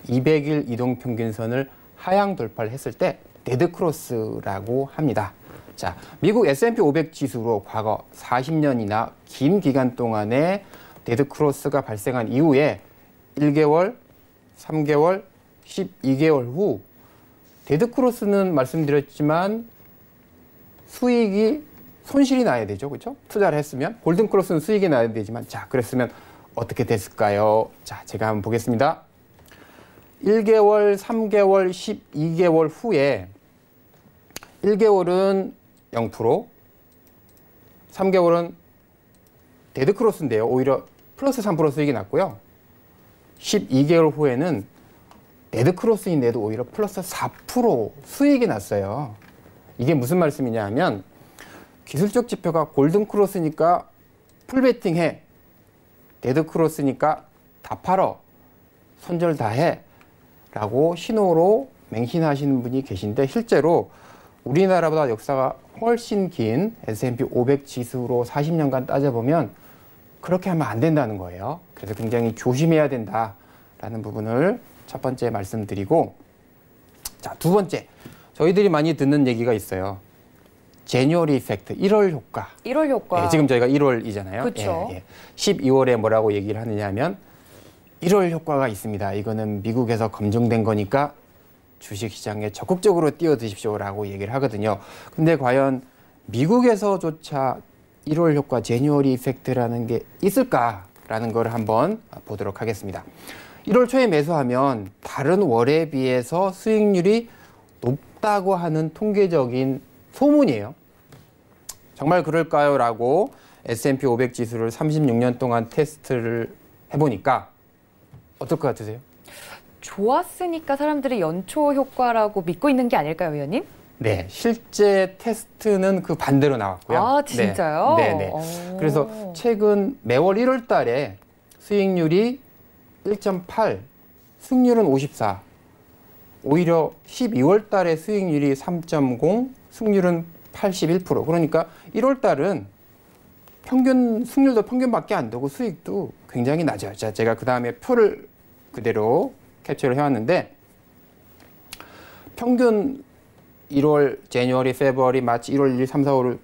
200일 이동평균선을 하향 돌파를 했을 때 데드크로스라고 합니다. 자, 미국 S&P 500 지수로 과거 40년이나 긴 기간 동안에 데드크로스가 발생한 이후에 1개월, 3개월, 12개월 후 데드크로스는 말씀드렸지만 수익이 손실이 나야 되죠. 그렇죠? 투자를 했으면 골든크로스는 수익이 나야 되지만 자, 그랬으면 어떻게 됐을까요? 자, 제가 한번 보겠습니다. 1개월, 3개월, 12개월 후에 1개월은 0%, 3개월은 데드크로스인데요. 오히려 플러스 3% 수익이 났고요. 12개월 후에는 데드크로스인데도 오히려 플러스 4% 수익이 났어요. 이게 무슨 말씀이냐 하면 기술적 지표가 골든크로스니까 풀베팅해, 데드크로스니까 다 팔어, 손절 다 해 라고 신호로 맹신하시는 분이 계신데 실제로 우리나라보다 역사가 훨씬 긴 S&P 500 지수로 40년간 따져보면 그렇게 하면 안 된다는 거예요. 그래서 굉장히 조심해야 된다라는 부분을 첫 번째 말씀드리고, 자, 두 번째, 저희들이 많이 듣는 얘기가 있어요. 제뉴어리 이펙트, 1월 효과. 1월 효과. 예, 지금 저희가 1월이잖아요. 그렇죠. 예, 예. 12월에 뭐라고 얘기를 하느냐 하면 1월 효과가 있습니다. 이거는 미국에서 검증된 거니까 주식시장에 적극적으로 뛰어드십시오라고 얘기를 하거든요. 근데 과연 미국에서조차 1월 효과, 제뉴어리 이펙트라는 게 있을까라는 걸 한번 보도록 하겠습니다. 1월 초에 매수하면 다른 월에 비해서 수익률이 높다고 하는 통계적인 소문이에요. 정말 그럴까요? 라고 S&P 500 지수를 36년 동안 테스트를 해보니까 어떨 것 같으세요? 좋았으니까 사람들이 연초 효과라고 믿고 있는 게 아닐까요, 위원님? 네, 실제 테스트는 그 반대로 나왔고요. 아, 진짜요? 네, 네. 그래서 최근 매월 1월 달에 수익률이 1.8, 승률은 54. 오히려 12월 달에 수익률이 3.0, 승률은 81%. 그러니까 1월 달은 평균 승률도 평균밖에 안 되고 수익도 굉장히 낮아요. 자, 제가 그 다음에 표를 그대로 캡처를 해왔는데 평균 1월, 제뉴어리, 페브러리, 마치 1월 1일, 3, 4, 5를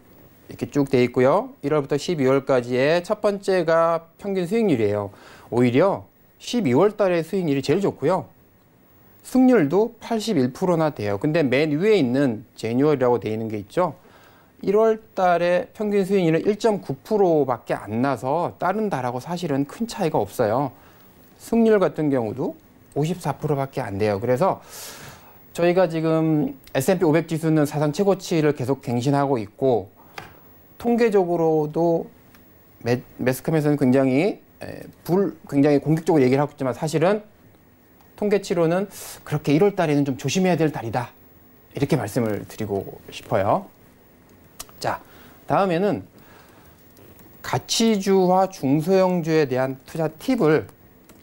이렇게 쭉 돼 있고요. 1월부터 12월까지의 첫 번째가 평균 수익률이에요. 오히려 12월 달에 수익률이 제일 좋고요. 승률도 81%나 돼요. 근데 맨 위에 있는 제뉴어리라고 돼 있는 게 있죠. 1월 달에 평균 수익률은 1.9%밖에 안 나서 다른 달하고 사실은 큰 차이가 없어요. 승률 같은 경우도 54%밖에 안 돼요. 그래서 저희가 지금 S&P 500 지수는 사상 최고치를 계속 갱신하고 있고 통계적으로도 매스컴에서는 굉장히 공격적으로 얘기를 하고 있지만 사실은 통계치로는 그렇게 1월 달에는 좀 조심해야 될 달이다. 이렇게 말씀을 드리고 싶어요. 자, 다음에는 가치주와 중소형주에 대한 투자 팁을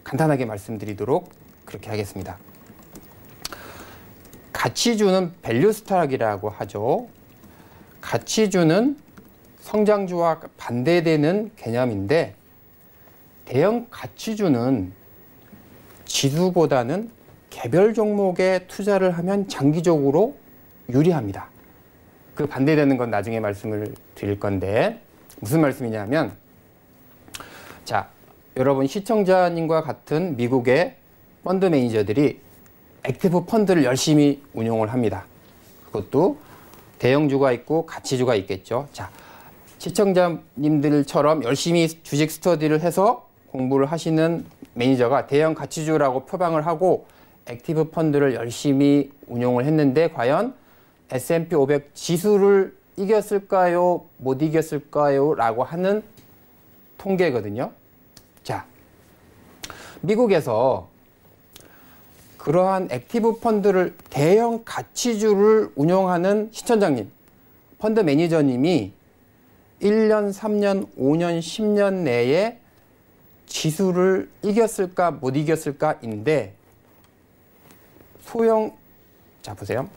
간단하게 말씀드리도록 그렇게 하겠습니다. 가치주는 밸류 스탁이라고 하죠. 가치주는 성장주와 반대되는 개념인데 대형 가치주는 지수보다는 개별 종목에 투자를 하면 장기적으로 유리합니다. 그 반대되는 건 나중에 말씀을 드릴 건데 무슨 말씀이냐면 자, 여러분 시청자님과 같은 미국의 펀드 매니저들이 액티브 펀드를 열심히 운용을 합니다. 그것도 대형주가 있고 가치주가 있겠죠. 자, 시청자님들처럼 열심히 주식 스터디를 해서 공부를 하시는 매니저가 대형 가치주라고 표방을 하고 액티브 펀드를 열심히 운용을 했는데 과연 S&P 500 지수를 이겼을까요? 못 이겼을까요? 라고 하는 통계거든요. 자, 미국에서 그러한 액티브 펀드를 대형 가치주를 운용하는 시청자님, 펀드 매니저님이 1년, 3년, 5년, 10년 내에 지수를 이겼을까 못 이겼을까인데 자 보세요.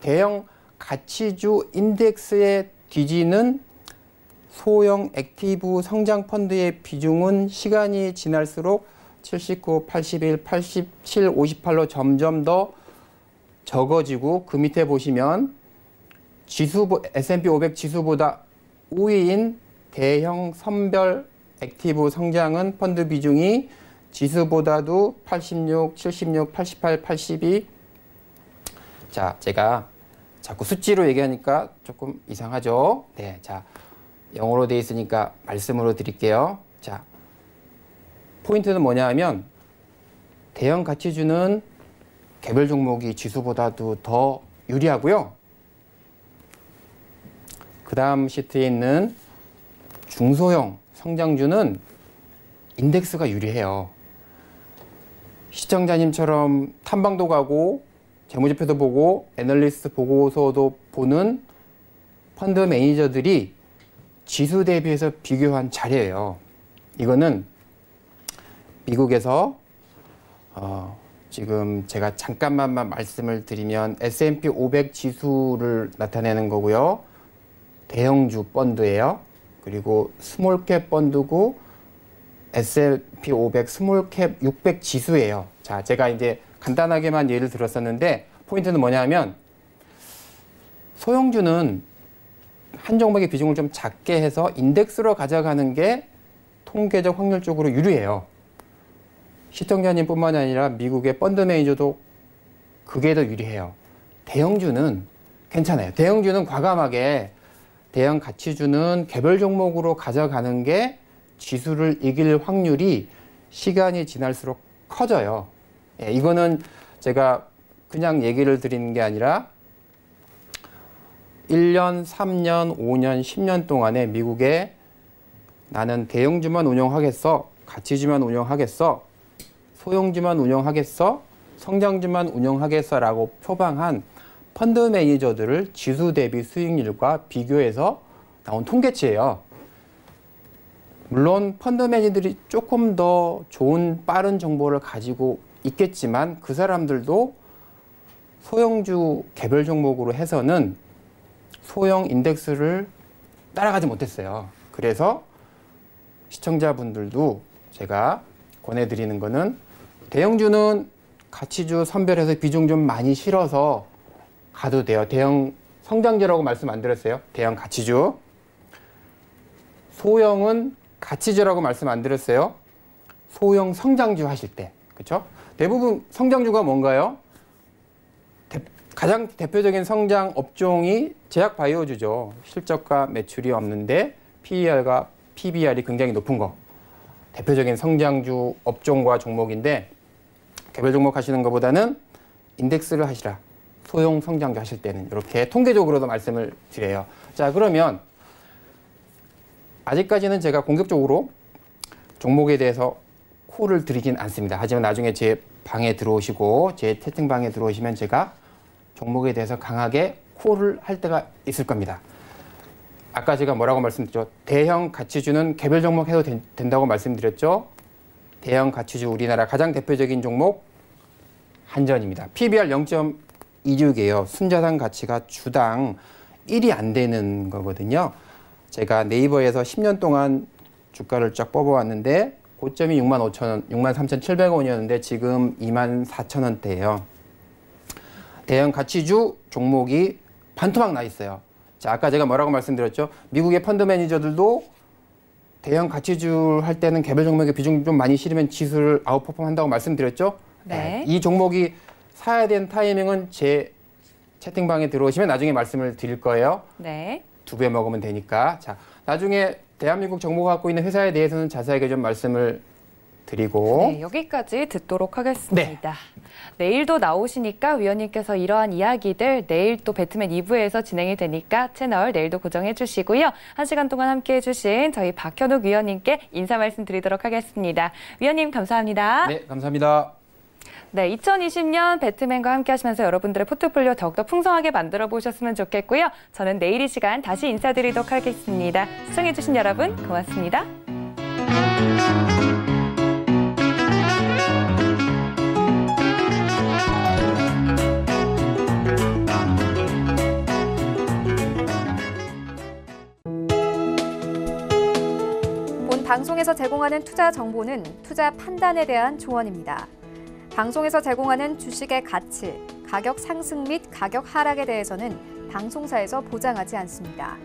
대형 가치주 인덱스에 뒤지는 소형 액티브 성장 펀드의 비중은 시간이 지날수록 79, 81, 87, 58로 점점 더 적어지고 그 밑에 보시면 S&P 500 지수보다 우위인 대형 선별 액티브 성장은 펀드 비중이 지수보다도 86, 76, 88, 82. 자, 제가 자꾸 수치로 얘기하니까 조금 이상하죠? 네, 자, 영어로 돼 있으니까 말씀으로 드릴게요. 자, 포인트는 뭐냐 하면 대형 가치주는 개별 종목이 지수보다도 더 유리하고요. 그 다음 시트에 있는 중소형 성장주는 인덱스가 유리해요. 시청자님처럼 탐방도 가고 재무제표도 보고 애널리스트 보고서도 보는 펀드 매니저들이 지수 대비해서 비교한 자료예요. 이거는 미국에서 지금 제가 잠깐만 말씀을 드리면 S&P 500 지수를 나타내는 거고요. 대형주 펀드예요. 그리고 스몰캡 펀드고 S&P 500 스몰캡 600 지수예요. 자, 제가 이제 간단하게만 예를 들었었는데 포인트는 뭐냐면 소형주는 한 종목의 비중을 좀 작게 해서 인덱스로 가져가는 게 통계적 확률적으로 유리해요. 시청자님뿐만 아니라 미국의 펀드 매니저도 그게 더 유리해요. 대형주는 괜찮아요. 대형주는 과감하게 대형 가치주는 개별 종목으로 가져가는 게 지수를 이길 확률이 시간이 지날수록 커져요. 예, 이거는 제가 그냥 얘기를 드리는 게 아니라 1년, 3년, 5년, 10년 동안에 미국에 나는 대형주만 운용하겠어, 가치주만 운용하겠어, 소형주만 운용하겠어, 성장주만 운용하겠어 라고 표방한 펀드 매니저들을 지수 대비 수익률과 비교해서 나온 통계치예요. 물론 펀드 매니저들이 조금 더 좋은 빠른 정보를 가지고 있겠지만 그 사람들도 소형주 개별 종목으로 해서는 소형 인덱스를 따라가지 못했어요. 그래서 시청자분들도 제가 권해드리는 거는 대형주는 가치주 선별해서 비중 좀 많이 실어서 가도 돼요. 대형 성장주라고 말씀 안 드렸어요? 대형 가치주. 소형은 가치주라고 말씀 안 드렸어요? 소형 성장주 하실 때. 그렇죠? 대부분 성장주가 뭔가요? 가장 대표적인 성장 업종이 제약 바이오주죠. 실적과 매출이 없는데 PER과 PBR이 굉장히 높은 거. 대표적인 성장주 업종과 종목인데 개별 종목 하시는 것보다는 인덱스를 하시라. 소형 성장주 하실 때는 이렇게 통계적으로도 말씀을 드려요. 자, 그러면 아직까지는 제가 공격적으로 종목에 대해서 콜을 드리진 않습니다. 하지만 나중에 제 방에 들어오시고 제 채팅방에 들어오시면 제가 종목에 대해서 강하게 콜을 할 때가 있을 겁니다. 아까 제가 뭐라고 말씀드렸죠? 대형 가치주는 개별 종목 해도 된다고 말씀드렸죠? 대형 가치주 우리나라 가장 대표적인 종목 한전입니다. PBR 0.26이에요. 순자산 가치가 주당 1이 안 되는 거거든요. 제가 네이버에서 10년 동안 주가를 쫙 뽑아왔는데 고점이 65,000원, 63,700원이었는데 지금 24,000원대예요. 대형 가치주 종목이 반토막 나 있어요. 자, 아까 제가 뭐라고 말씀드렸죠? 미국의 펀드 매니저들도 대형 가치주 할 때는 개별 종목의 비중 좀 많이 실으면 지수를 아웃퍼폼 한다고 말씀드렸죠? 네. 이 종목이 사야 되는 타이밍은 제 채팅방에 들어오시면 나중에 말씀을 드릴 거예요. 네. 2배 먹으면 되니까. 자, 나중에 대한민국 정보가 갖고 있는 회사에 대해서는 자세하게 좀 말씀을 드리고. 네, 여기까지 듣도록 하겠습니다. 내일도 나오시니까 위원님께서 이러한 이야기들 내일 또 배트맨 2부에서 진행이 되니까 채널 내일도 고정해 주시고요. 1시간 동안 함께해 주신 저희 박현욱 위원님께 인사 말씀 드리도록 하겠습니다. 위원님 감사합니다. 네, 감사합니다. 네, 2020년 배트맨과 함께 하시면서 여러분들의 포트폴리오 더욱더 풍성하게 만들어 보셨으면 좋겠고요. 저는 내일 이 시간 다시 인사드리도록 하겠습니다. 시청해 주신 여러분 고맙습니다. 본 방송에서 제공하는 투자 정보는 투자 판단에 대한 조언입니다. 방송에서 제공하는 주식의 가치, 가격 상승 및 가격 하락에 대해서는 방송사에서 보장하지 않습니다.